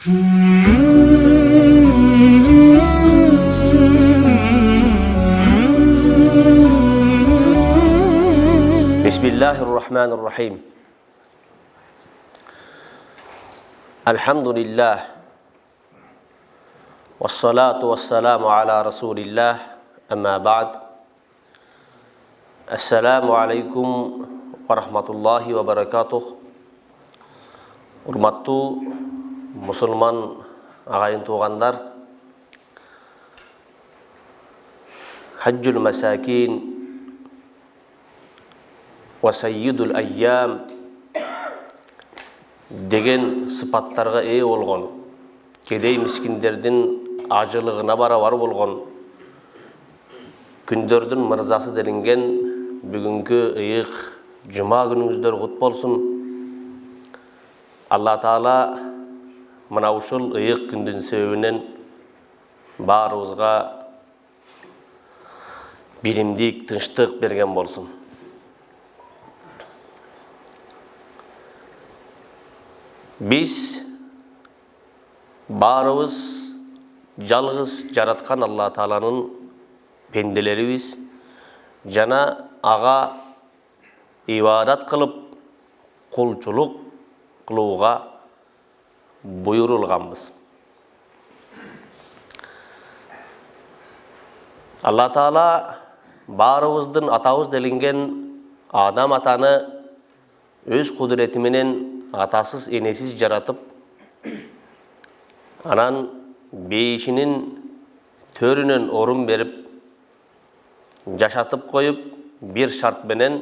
Bismillahirrahmanirrahim. Elhamdülillah. Vessalatu vesselamu ala Resulillah. Amma ba'd. Assalamu alaikum ve rahmatullahi ve berekatuh. Hurmatlı Müslüman ağayın tuğanlar, Haccul Mesakin ve Seyyidul Eyyam degen sıfatlarga eye bolgon, kedey miskinlerden acılığına barabar bolgon, kündördün mırzası delingen bugünkü ıyık Cuma günüңүздөр kut bolsun. Allah Taala mına uşul ıyık kündün sebebinен barыбызга bilimdik, tınçtık bergen bolsun. Biz barыбыз жалгыз жараткан Allah Taala'nın pendelerimiz, jana aga ibadat kılıp kulçuluk kılууга buyurulganбыз. Allah Taala barыбыздын атабыз делинген адам атаны өз кудурети менен атасыз энесиз жаратып, анан бейишинин төрүнөн орун берип, жашатып коюп, бир шарт менен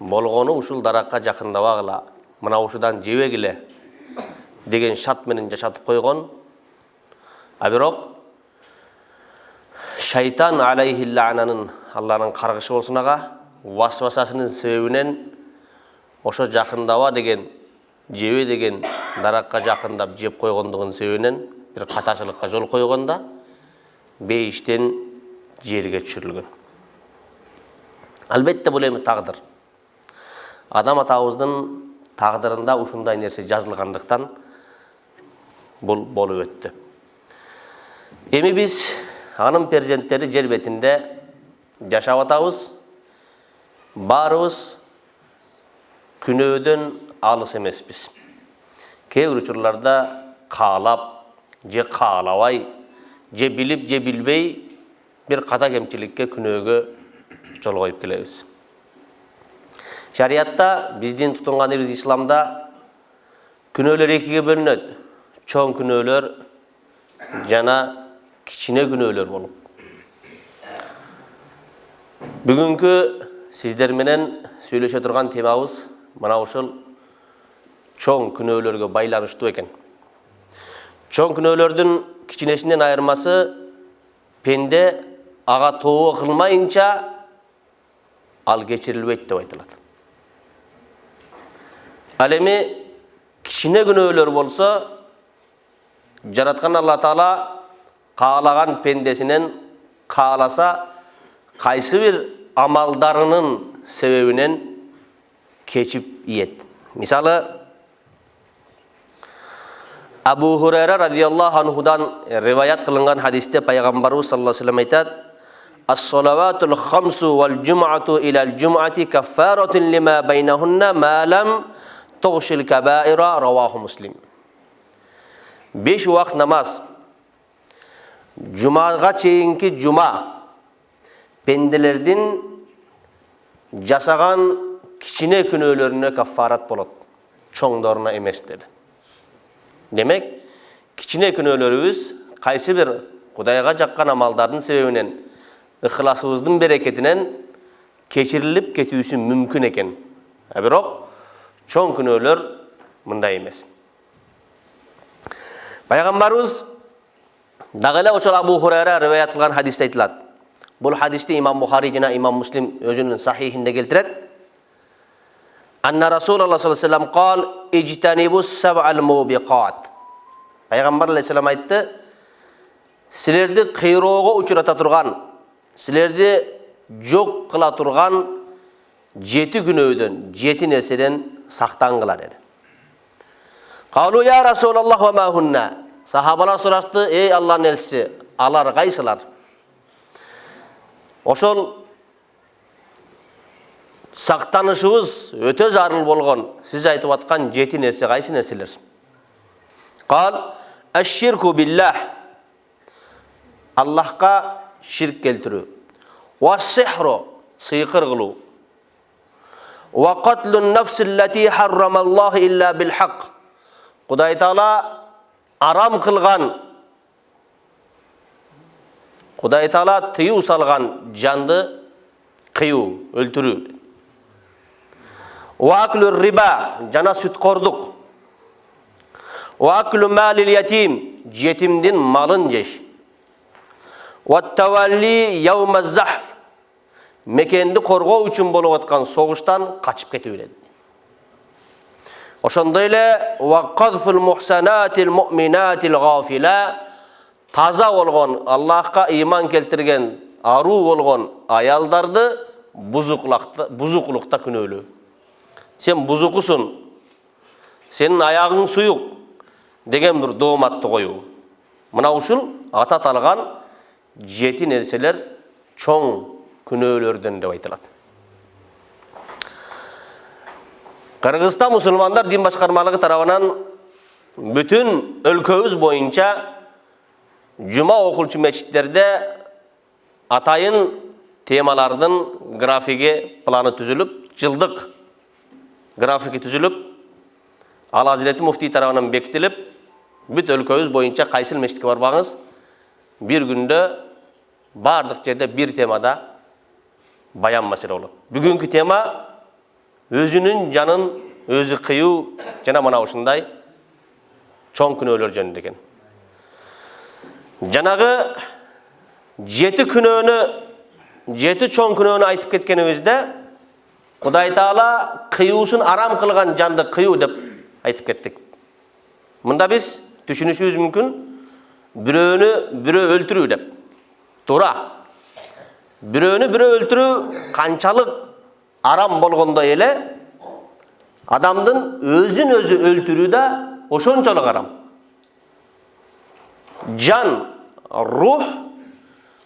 болгону ушул даракка жакындабагыла, мына ушудан жебегиле деген шарт менен жашатып койгон. А бирок шайтан алейхи лаънанын, Алланын каргышы болсун ага, васвасасынын себебинен ошо жакындаба деген, жебе деген даракка жакындап жеп койгондугунун себебинен бир катачылыкка жол койгонда бейиштен жерге түшүрүлгөн. Албетте бул эми тагдыр. Адам атабыздын тагдырында ушундай нерсе жазылгандыктан бул болуп өттү. Эми биз анын перзенттери жер бетинде жашап атабыз. Барыбыз күнөөдөн алыс эмеспиз. Кээ бир учурларда каалап, же каалабай, же билип, же билбей бир ката кемчиликке, күнөөгө жол коюп келебиз. Шариятта, биздин тутунган исламда күнөөлөр экиге бөлүнөт. Чоң күнөөлөр жана кичине күнөөлөр болуп. Бүгүнкү сиздер менен сүйлөшө турган темабыз мына ушул чоң күнөөлөргө байланыштуу экен. Чоң күнөөлөрдүн кичинесинен айырмасы, пенде ага тобо кылмайынча ал кечирилбейт деп айтылат. Ал эми кичине күнөөлөр болсо, жараткан Алла Таала каалаган пендесинен кааласа кайсы бир амалдарынын себебинен кечип иет. Мисалы, Абу Хурайра радиаллаху анхудан риваят кылынган хадисте пайгамбарыбыз саллаллаху алейхи ва саллям айтат: "Ас-салаватул хамсу вал жум'ату илал жум'ати каффаратун лима байнахунна ма лам тугшил кабаира", раваху Муслим. 5 убак намаз жумага чейинки жума пенделердин жасаган кичине күнөөлөрүнө каффарат болот, чоңдоруна эмес dedi. Демек, кичине күнөөлөрүбүз кайсы бир Кудайга жаккан амалдардын себебинен, ыхласыбыздын берекетинен кечирилип кетүүсү мүмкүн экен. А бирок чоң күнөөлөр мындай эмес. Пайгамбарыбыз дагы эле ошол Абу Хурайра риваят кылган хадисте айтылат. Бул хадисти имам Бухари жана имам Муслим өзүнүн сахихинде келтирет. Анна Расулуллах саллаллаху алейхи ва саллям кал: "Ижтанибус саб'ал мубиqat". Пайгамбар алейхиссалам айтты: "Силерди кыйроого учурата турган, силерди жок кыла турган 7 күнөөдөн, 7 нерседен сактангыла" dedi. Qalu ya Rasulullah ve ma hunna. Sahabalar sorashты, ey Allah'ın elçisi, alar kaysylar? Oşol saqtanışыбыз öte zarыл bolgon. Siz aytıp atkan 7 nerse kayсы nerseler? Qal eş-şirku billah. Allah'a şirk keltirүү. Was-sihru, sıyqır qılуу. Wa qatlun nafsillati harramallahu illa bil haqq. Kuday Taala aram kılgan, Kuday Taala tıyuu salgan candı kıyuu, öldürүү. Wa aklur riba, jana sütkorduk. Wa aklu malil yatim, yetimdin malın jeş. Wa tavalli yawmaz zahf, mekendi korgoo üçün bolup atkan soğuştan kaçıp ketүү dedi. Oşondoy ele wa qazful muhsanatil mu'minatil gafila, taza bolgon, Allah'a iman keltirgen, aruu bolgon ayaldardı buzuklukta күнөөлүү. Sen buzukusun, senin ayağın suyuk degen bir doğumatты koyuu. Mına uşul ata talgan 7 nerseler çoğ күнөөлөрдөн деп aytылат. Kırgızstan musulmanlar din başkarmalığı tarafından bütün өлkөбүз boyunca cuma okulçu meçitlerde atayın temalarının grafiki planı tüzülüp, cıldık grafiki tüzülüp, Al Hazreti Mufti tarafından bekitilip, bütün өлkөбүз boyunca kaysil meçitke barbanız, bir günde bardık jerde bir temada bayan mesele olur. Bugünkü tema özünün canın özü kıyuu jana mana ушундай çoğ күнөөлөр жөнүндө экен. Janagı 7 күнөөнү, 7 çoğ күнөөнү айтып кеткенибизде Kuday Taala kıyuusun aram kılgan janды kıyuu деп айтып кеттик. Mında biz düşünüşübüz mümkün, biröөнү birөө öldürүү деп. Тура. Biröөнү birөө öldürүү kançalık aram bolgondo ele adamdın özün özü öldürүү da oşonçoluk aram. Can, ruh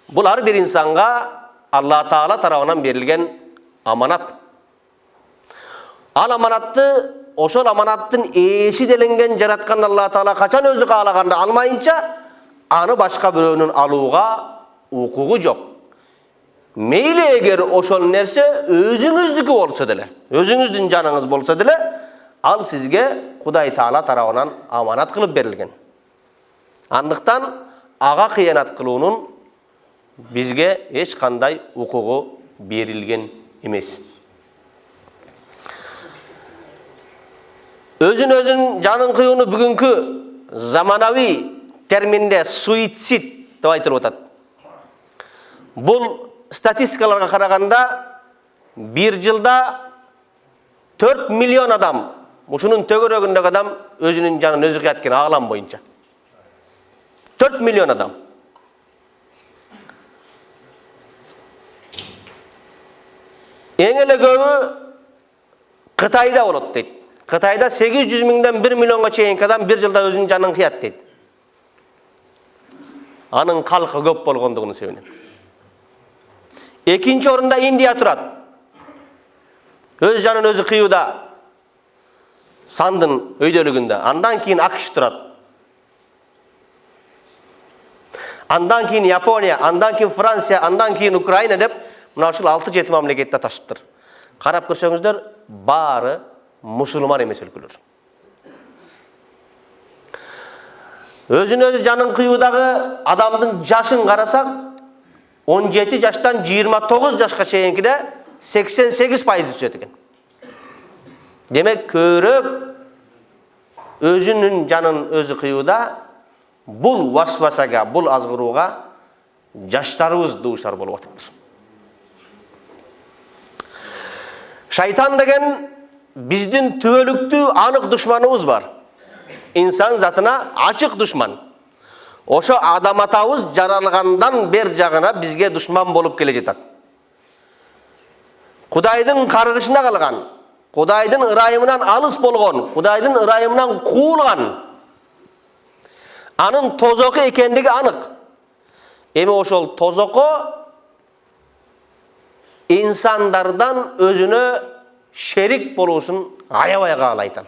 bular bir insanga Allah Taala tarafından berilgen amanat. Al amanatты, oşol amanattın eşi delengen jaratkan Allah Taala kaçan özü kalaganda almayınca anı başka biröөнүн alууga ukugu jok. Meyli eğer oşol nerse özüңüzdükü bolsa dele, özüңüzdün canыңыз bolsa dele, al sizge Kuday Taala tarafından amanat kılıp berilgen. Andıktan ağa kıyanat kılуунун bizge hiç kanday ukugu berilgen emes. Özün canın kıyuunu bugünkü zamanavi terminde suitsit dep aytылып атат. Bul statistikalarga karaganda bir yılda 4 milyon adam, uşunun tögörögündeki adam özünün canın özü kıyatken ağlam boyunca. 4 milyon adam. En ele göğü Kıtayda olup deydi. Kıtayda 800 minden 1 milyonga çeyin adam bir yılda özünün canın kıyat deydi. Anın kalkı köp bolgonduğunu sevinen. Ekinci orunda India turat. Öz canın özü kıyuda. Sandın öydölügünde. Andan keyin Akış turat. Andan keyin Japonya, andan keyin Fransa, andan keyin Ukrayna dep mına uşul 6-7 mamlekette taşıptır. Karap körsöňüzдөр bari musulman emes өлkөлөр. Özün özü canın kıyudağı adamdın yaşın karasak 17 yaştan 29 yaşka çeyinkide 88% düşet eken. Demek körök özünün canın özü kıyuda bul vasvasaga, bul azgıruğa yaşlarыбыз duuşar bolup atıptır. Şeytan degen bizdin tüölüktü anık düşmanımız var. İnsan zatına açık düşman. Oşo adam atağız jaralgandan ber jagına bizge düşman bolup kele jetat. Kudaydın kargışına kalgan, Kudayдын ырайымынан alыс болгон, Kudayдын ырайымынан куулган. Анын тозоку экендиги анык. Эми ошол тозоко insanlardan özüne şerik bolusун аябай каалайт.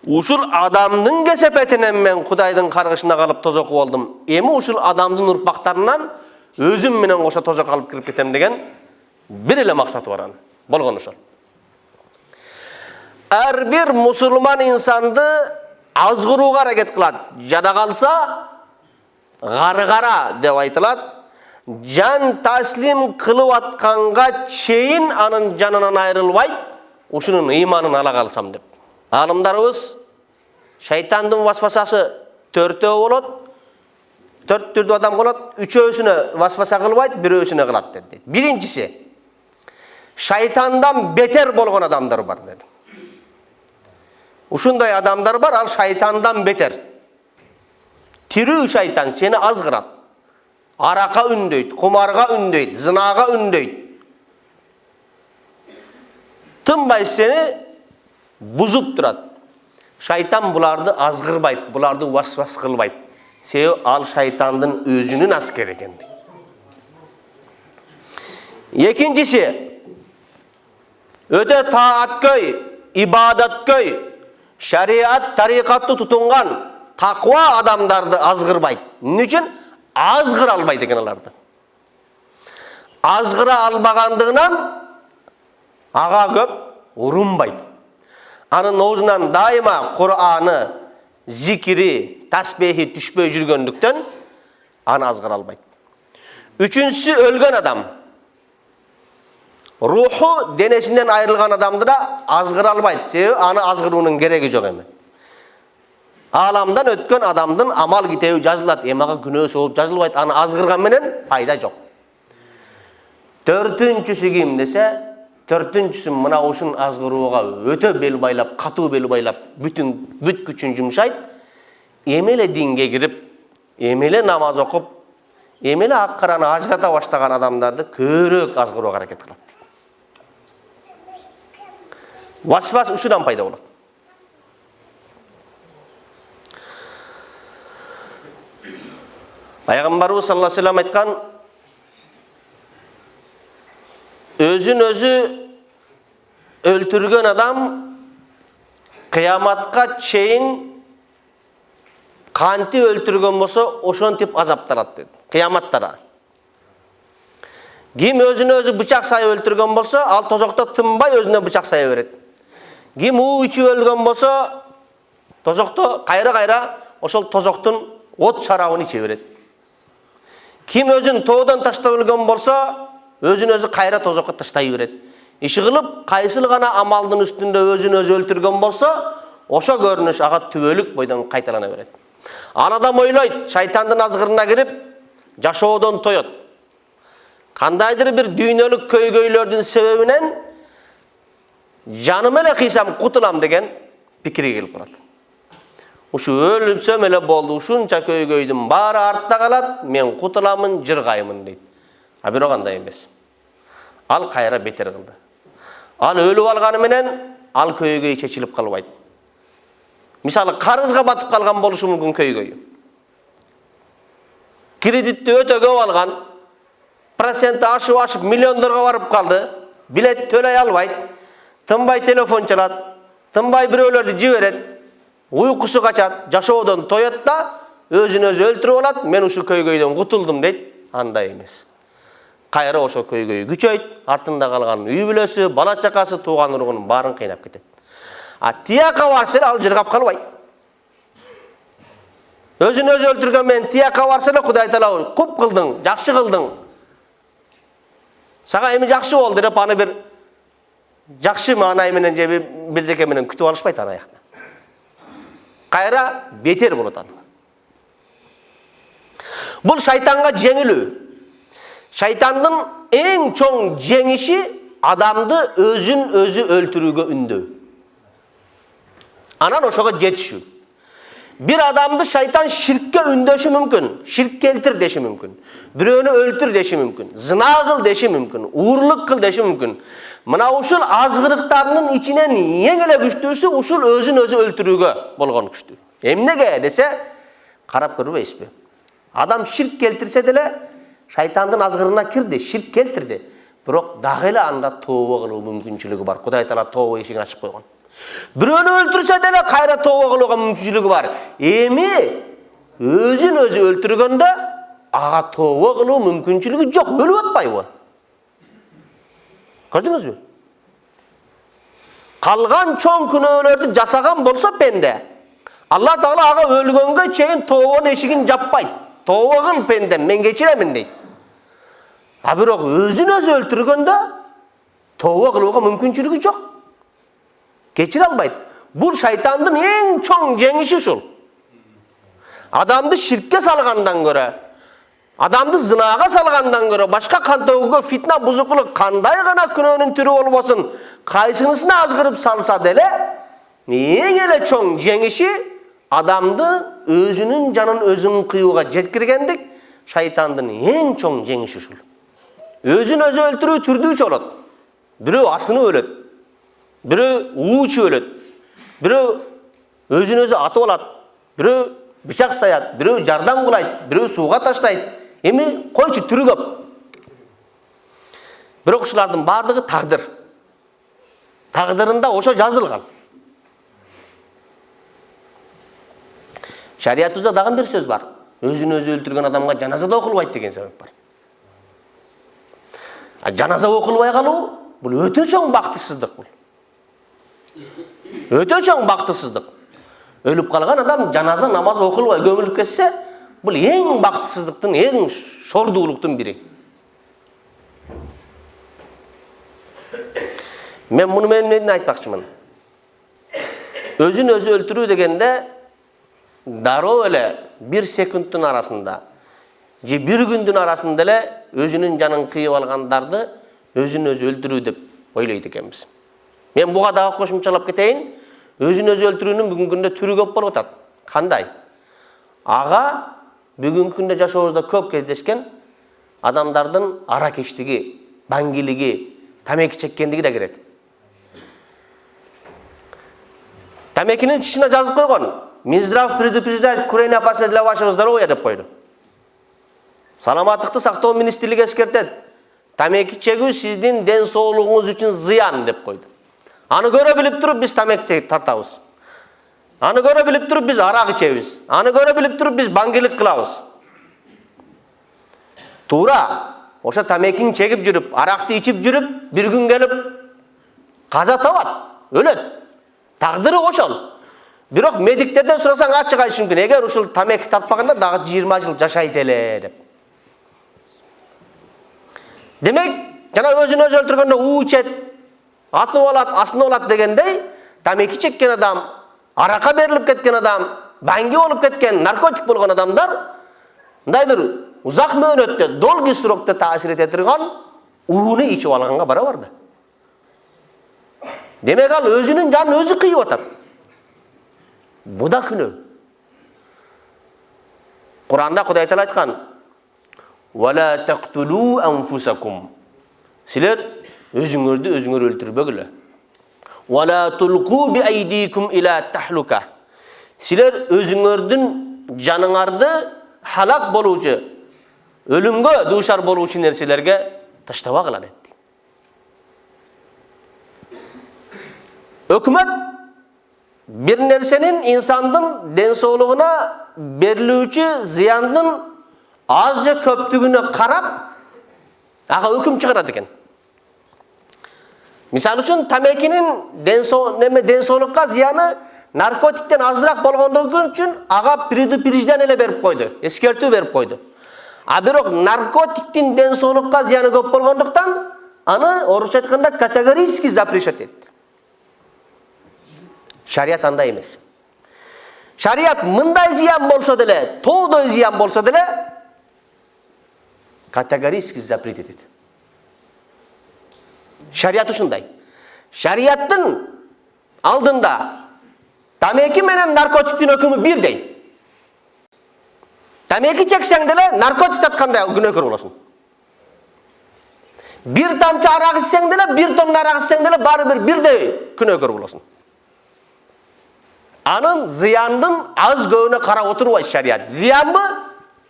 Ушул адамдын кесепетинен мен Кудайдын каргышына калып тозоку болдум. Эми ушул адамдын урпактарынан өзүм менен кошо тозок алып кирип кетем деген бир эле максаты бар анын. Болгон ошол. Ар бир мусулман инсанды азгырууга аракет кылат. Жада калса гаргара деп айтылат. Жан таслим кылып атканга чейин анын жанынан айрылбайт. Ушунун ыйманын ала калсам деп. Алымдарыбыз шайтандын васвасасы 4төө болот. 4 түрдүү адам болот. 3өөсүнө васваса кылбайт, 1өөсүнө кылат dedi. Биринчиси шайтандан бетер болгон адамдар бар dedi. Ушундай адамдар бар, ал шайтандан бетер. Тирүү шайтан сени азгырат. Арака үндөйт, кумарга үндөйт, зынага үндөйт. Тынбай сени бузуп турат. Шайтан буларды азгырбайт, буларды васвас кылбайт. Себеби ал шайтандын өзүнүн аскери экен. Экинчиси өтө тааткөй, ибадаткөй, шариат тарикатты тутунган таква адамдарды азгырбайт. Эмне үчүн? Азгыра албайт экен аларды. Азгыра албагандыгынан ага көп урунбайт. Анын оозунан дайыма Кур'аны, зикири, тасбихи түшпөй жүргөндүктөн аны азгыра албайт. Үчүнчүсү өлгөн адам. Руху денесинен айрылган адамды да азгыра албайт. Себеби аны азгыруунун кереги жок эми. Аламдан өткөн адамдын амал китеби жазылат. Эмага күнөө сооп жазылбайт. Аны азгырган менен пайда жок. Төртүнчүсү ким десе, төртүнчүсү мына ушун азгырууга өтө бел байлап, катуу бел байлап, бүт күчүн жумшайт. Эмеле динге кирип, эмеле намаз окуп, эмеле ак караны ажырата баштаган адамдарды көбүрөөк азгырууга аракет кылат. Васвас ушудан пайда болот. Пайгамбарыбыз саллаллаху алейхи ва саллям айткан: өзүн өзү өлтүргөн адам кыяматка чейин кантип өлтүргөн болсо ошентип азапталат dedi. Кыяматтара. Ким өзүн өзү бычак сайып өлтүргөн болсо, ал тозокто тынбай өзүнө бычак сайа берет. Ким уу ичип өлгөн болсо, тозокто кайра ошол тозоктун от шарабын иче берет. Ким өзүн тоодон таштап өлгөн болсо, өзүн өзү кайра тозокко таштай берет. Иши кылып, кайсыл гана амалдын үстүндө өзүн өзү өлтүргөн болсо, ошо көрүнүш ага түбөлүк бойдон кайталана берет. Ал адам ойлойт, шайтандын азгырына кирип, жашоодон тоет. Кандайдыр бир дүйнөлүк көйгөйлөрдүн себебинен жаным эле кыйсам кутулам деген пикирге келип калат. Ушу өлүмсөм эле болду, ушунча көйгөйдүн баары артта калат, мен кутуламын, жыргаймын дейт. А бирок андай эмес. Ал кайра бетер кылды. Ал өлүп алганы менен ал көйгөй чечилип калбайт. Мисалы, карызга батып калган болушу мүмкүн көйгөй. Кредитти өтө көп алган, проценти ашып миллиондорго барып калды, билет төлөй албайт, тынбай телефон чалат, тынбай бирөөлөрдү жиберет, уйкусу качат, жашоодон тоет да, өзүн өзү өлтүрүп алат, мен ушу көйгөйдөн кутулдум дейт. Андай эмес. Кайра ошо көйгөй күчөйт, артында калган үй бүлөсү, бала чакасы, тууган уругунун баарын кыйнап кетет. А тияка барса ал жыргап калбайт. Өзүн өзү өлтүргөн менен тияка барса эле Кудай таала куп кылдың, жакшы кылдың. Сага эми жакшы болду деп аны бир жакшы маанай менен же бирдеке менен күтүп алышпайт аны аякта. Кайра бетер болот аны. Бул шайтанга жеңилүү. Шайтандын эң чоң жеңиши адамды өзүн өзү өлтүрүүгө үндөв. Анан ошого жетишүү. Bir adamdı şeytan şirkке ündeşi mümkün. Şirk keltir deşi mümkün. Biröөнü öldür deşi mümkün. Zina kıl deşi mümkün. Uğurluk kıl deşi mümkün. Mına uşul azgırıklarının içinen en ele güçlüsü uşul özün özü öldürүүгө болгон güçlü. Emnege dese karap görübeyizби? Adam şirk keltirse dele şeytandın azgırına kirdi, şirk keltirdi. Birok dagı ele anda tövbe kılуу mümkünçülügü var. Kuday Taala tövbe eşigini açıp koygon. Biröөнü öldürse dele kayra tövbe kılууга mümkünçülügü var. Emi özün özü öldürgönde aga tövbe kılуу mümkünçülügü jok, ölüp atpayбы? Gördüңүzбү? Kalgan çoğun günahlarını jasagan bolsa pende. Allah Taala aga ölgөнгө çeyin tövbenin eşigini jappayt. Tövbe kıl pende, men geçiremin deyt. Ha birok özün özü öldürgönde tövbe kılууга mümkünçülügü jok. Geçire albayt. Bu şeytandın en çoğun jеңişi uşul. Adamdı şirkке salgandan göre, adamdı zinaga salgandan göre, başka kantauga fitna buzukluk kanday gana günöөнүн türü olmasın, kayşınısına azgırıp salsa dele, en ele çoğun jеңişi adamdı özünün canın özünün kıyууга jetkirgendik, şeytandın en çoğun jеңişi uşul. Özün özü öldürүү türdüçe olat. Birөө asını ölet. Birөө uучу ölet. Birөө özün özü atıp alat. Birөө bıçak sayat, birөө jardan kılayt, birөө suuga taştayt. Emi koyçu türü köp. Birok uşulardın bardığı taqdir. Taqdirinde oşo жазылган. Şariatımızda dagı bir söz var. Özün özü öldürgen adamga janazada okulbayt деген sebep var. Janaza okulbay kalуу bul öte çoğun baktısızlık bul. Öte çoğun baktısızlık. Ölüp kalgan adam janaza namaz okulbay gömülüp ketse bul en baktısızlıktın, en şorduğuluktun biri. Men bunu ne aytmakçımın? Özün özü öldürүү degende daroo ele bir sekundun arasında же bir gündün arasında ele özünün canın kıyıp algandardı özün özü öldürүү деп ойлойт экенбиz. Men буга дагы кошумчалап кетейин. Özün özü öldürүүнүн бүгүнкү күндө түрү көп болуп атат. Кандай? Ага бүгүнкү күндө жашообузда көп кездешкен адамдардын аракештиги, баңгилиги, тамеки чеккендиги да кирет. Тамекинин чишине жазып койгон. Минздрав предупреждает курение опасно для вашего здоровья деп койду. Саламаттыкты сактоо министрлиги эскертет. Тамеки чегүү сиздин ден соолугуңуз үчүн зыян деп койду. Аны көрө билип туруп биз тамеки тартабыз. Аны көрө билип туруп биз арак ичебиз. Аны көрө билип туруп биз баңгилик кылабыз. Туура, ошо тамекини чегип жүрүп, аракты ичип жүрүп, бир күн келип каза табат, өлөт. Тагдыры ошол. Бирок медиктерден сурасаң ачык айтышы мүмкүн. Эгер ушул тамеки тартпаганда дагы 20 жыл жашайт эле деп. Демек, жана өзүн өзү өлтүргөндө уу ичет, атып алат, асынып алат дегендей, тамеки чеккен адам, арака берилип кеткен адам, баңги болуп кеткен, наркотик болгон адамдар мындай бир узак мөөнөттө, долгий срокто таасир эте турган ууну ичип алганга барабар да. Демек ал өзүнүн жанын өзү кыйып атат. Бу да күнөө. Куранда Кудай Таала айткан: "Вала тактулу анфусакум." Силер өзүңөрдү өзүңөр өлтүрбөгүлө. "Вала тулку би айдикум ила тахлука." Силер өзүңөрдүн жаныңарды халак болуучу, өлүмгө дуушар болуучу нерселерге таштабагыла детти. Өкмөт bir nersenin insandın den soğuluğuna berilүүчү ziyandın azca köptügünü karap ağa hüküm çıkarat eken. Misal üçün tamekinin den soğulukka ziyanı narkotikten azırak bolgonduğu üçün ağa preduprijden ele berip koydu. Eskertүү berip koydu. A birok narkotiktin den soğulukka ziyanı köp bolgonduktan anı orusça aytkanda kategorически запрещать etdi. Şariat anda emes. Şariat mınday ziyan bolsa dele, toğday ziyan bolsa dele kategorически запрет etdi. Şariat uşunday. Şariattın aldığında tameki menen narkotiktin hükümü bir dey. Tameki çeksең деле наркотик таткандай күнөөкөр болосуң. Bir тамчы арақ içсең деле, bir тонна арақ içсең деле баары бирдей күнөөкөр болосуң. Анын зыяндын аз көбүнө карап отурбайт шарият. Зыянбы?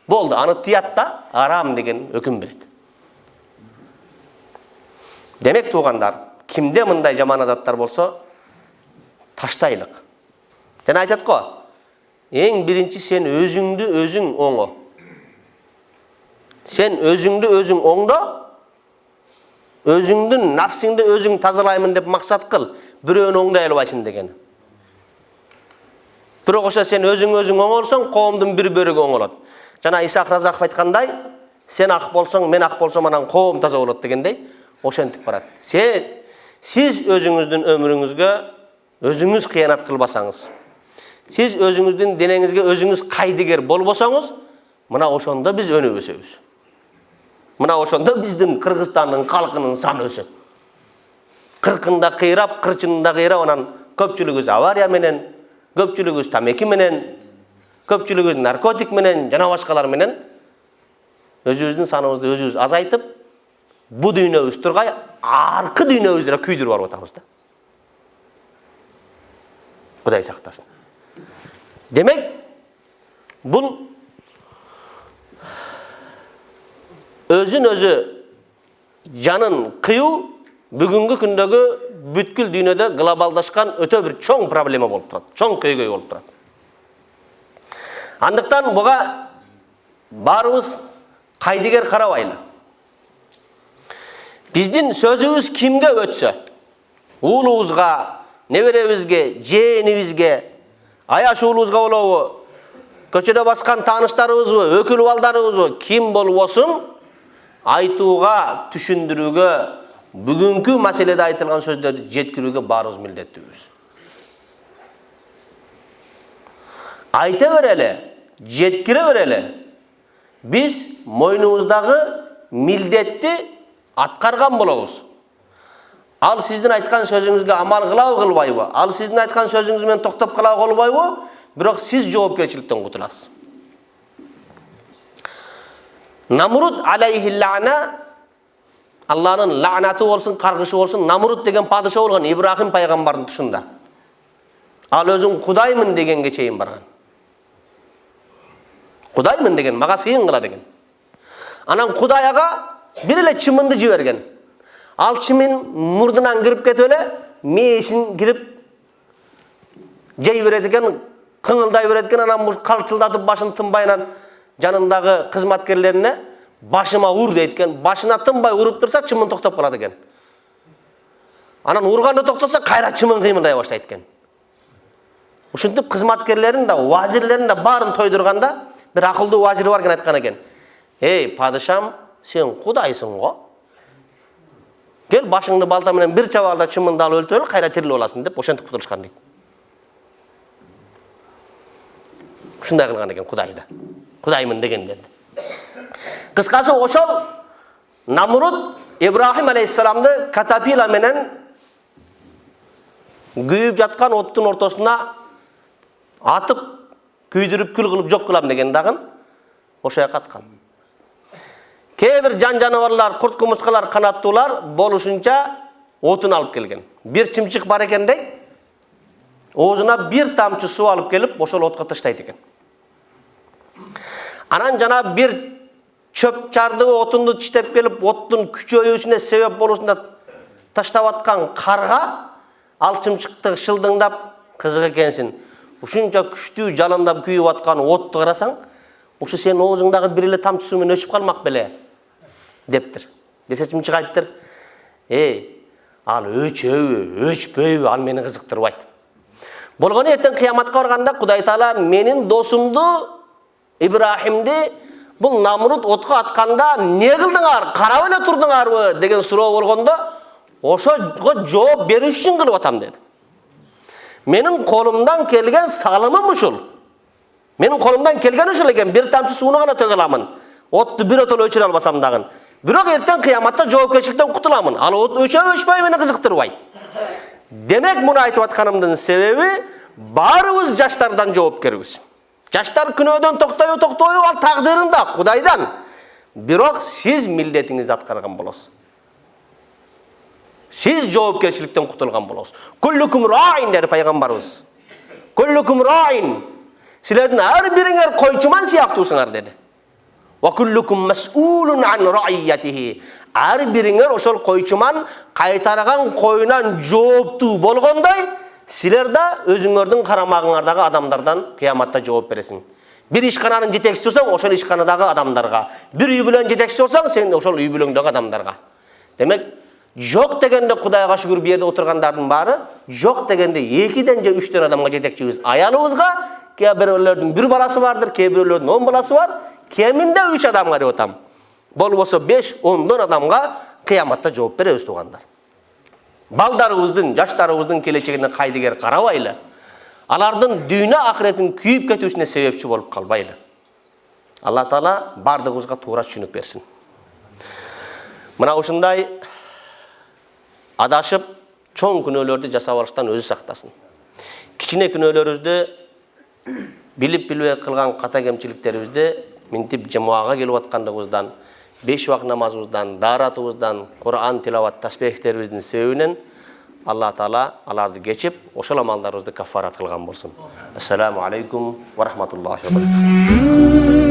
Болду, аны тыят да арам деген өкүм берет. Демек туугандар, кимде мындай жаман адаттар болсо таштайлык. Жана айтат го, эң биринчи сен өзүңдү өзүң оңо. Сен өзүңдү өзүң оңдо, өзүңдүн нафсиңди өзүң тазалаймын деп максат кыл, бирөөнү оңдой албайсың деген. Бирок ошо сен өзүң оңолсоң, коомдун бир бөлүгү оңолот. Жана Исаак Разаков айткандай, сен ак болсоң, мен ак болсом, анан коом таза болот дегендей, ошентип барат. Сиз өзүңүздүн өмүрүңүзгө өзүңүз кыянат кылбасаңыз, сиз өзүңүздүн денеңизге өзүңүз кайдыгер болбосоңуз, мына ошондо биз өнүп өсөбүз. Мына ошондо биздин Кыргызстандын калкынын саны өсөт. 40-ында кыйрап, 40-ында кыйрап, анан көпчүлүгүбүз авария менен, көпчүлүгүбүз тамеки менен, көпчүлүгүбүз наркотик менен, жана башкалар менен өзүбүздүн саныбызды өзүбүз азайтып, бу дүйнөбүз тургай, аркы дүйнөбүздү күйдүрүп барып атабыз да. Кудай сактасын. Демек, бул өзүн өзү жанын кыюу бүгүнкү күндөгү бүткүл дүйнөдө глобалдашкан өтө бир чоң проблема болуп турат, чоң көйгөй болуп турат. Андыктан буга баарыбыз кайдыгер карабайлы. Биздин сөзүбүз кимге өтсө, уулубузга, неберебизге, жээнибизге, аяш уулубузга болобу, көчөдө баскан тааныштарыбызбы, өкүл балдарыбызбы, ким болбосун, айтууга, түшүндүрүүгө, бүгүнкү маселеде айтылган сөздөрдү жеткирүүгө баарыбыз милдеттүүбүз. Айта берели, жеткире берели. Биз мойнубуздагы милдетти аткарган болобуз. Ал сиздин айткан сөзүңүзгө амал кылабы, кылбайбы? Ал сиздин айткан сөзүңүз менен токтоп калабы, калбайбы? Бирок сиз жоопкерчиликтен кутуласыз. Намруд алейхи ла'на, Алланын лаънаты болсун, каргышы болсун, Намруд деген падыша болгон Ибрахим пайгамбардын тушунда. Ал өзүн Кудаймын дегенге чейин барган. Кудаймын деген, мага сыйын кыла деген. Анан Кудай ага бир эле чымынды жиберген. Ал чымын мурдунан кирип кетип эле, мээсин кирип жей берет экен, кыңылдай берет экен, анан калчылдатып башын тынбай анан жанындагы кызматкерлерине башыма ур дейт экен. Башына тынбай уруп турса, чымын токтоп калат экен. Анан урганды токтоса, кайра чымын кыймылдай баштайт экен. Ушинтип кызматкерлерин да, вазирлерин да баарын тойдурганда, бир акылдуу вазири бар экен, айткан экен. Эй, падышам, сен Кудайсың го. Кел башыңды балта менен бир чабалда чымынды алып өлтүрөл, кайра тирилип аласың деп ошентип кутулушкан дейт. Ушундай кылган экен Кудайды. Кудаймын дегендерди. Кыскасы ошол Намруд Ибрахим алейхиссаламды катапила менен күйүп жаткан оттун ортосуна атып, күйдүрүп, күл кылып жок кылам деген дагын ошо аткан. Кээ бир жан жаныбарлар, курт кумурскалар, канаттуулар болушунча отун алып келген. Бир чымчык бар экен дейт. Оозуна бир тамчы суу алып келип, ошол отко таштайт экен. Анан жана бир чөп чарды отунду тиштеп келип, оттун күчөйүүсүнө себеп болушунда таштап аткан карга ал чымчыкты шылдыңдап, кызык экенсин. Ушунча күчтүү жалындап күйүп аткан отту карасаң, ушу сенин оозуңдагы бир эле тамчы суу менен өчүп калмак беле дептир. Десе чымчык айттыр. Ал өчөбү, өчпөйбү, ал мени кызыктырбайт. Болгону эртең кыяматка барганда Кудай Таала менин досумду Ибрахимди бул Намруд отко атканда не кылдыңар, карап эле турдуңарбы деген суроо болгондо, ошого жооп бериш үчүн кылып атам деди. Менин колумдан келген салымым ушул. Менин колумдан келген ушул экен, бир тамчы сууну гана төгө аламын. Отту бир отол өчүрө албасам дагы. Бирок эртең кыяматта жоопкерчиликтен кутуламын. Ал от өчөбөй мени кызыктырбайт. Демек муну айтып атканымдын себеби баарыбыз жаштардан жоопкербиз. Жаштар күнөөдөн токтойбу ал тагдырында Кудайдан. Бирок сиз милдетиңизди аткарган болосуз. Siz жоопкерчиликтен кутулган болосуз. Куллукум раин дер пайгамбарыбыз. Куллукум раин. Силердин ар бириңер койчуман сыяктуусуңар деди. Ва куллукум мас'улун ан раиятихи. Ар бириңер ошол койчуман кайтарган коюнан жооптуу болгондой, силер да өзүңөрдүн карамагыңардагы адамдардан кыяматта жооп бересиң. Bir ишкананын жетекчиси болсоң, ошол ишканадагы адамдарга. Bir үй бүлөнүн жетекчиси болсоң, сен ошол үй бүлөңдөгү адамдарга. Демек, жок дегенде Кудайга шүгүр бу жерде отургандардын баары, жок дегенде 2ден же 3төн адамга жетекчибиз аялыбызга, кээ бирөөлөрдүн 1 баласы бардыр, кээ бирөөлөрдүн 10 баласы бар, кеминде 3 адамга деп атам. Болбосо 5-10 адамга кыяматта жооп беребиз туугандар. Балдарыбыздын, жаштарыбыздын келечегине кайдыгер карабайлы. Алардын дүйнө акыретин күйүп кетүүсүнө себепчи болуп калбайлы. Алла Таала бардыгыбызга туура түшүнүк берсин. Мына ушундай адашып, чоң күнөөлөрдү жасап алыштан өзү сактасын. Кичине күнөөлөрүбүздү билип-билбей кылган ката кемчиликтерибизди минтип жамаага келип аткандыгыбыздан, 5 убак намазыбыздан, дааратыбыздан, Кур'ан тилават тасбихтерибиздин себебинен Алла Таала аларды кечип, ошол амалдарыбызды каффарат кылган болсун. Ассаламу алейкум ва рахматуллахи ва баракатух.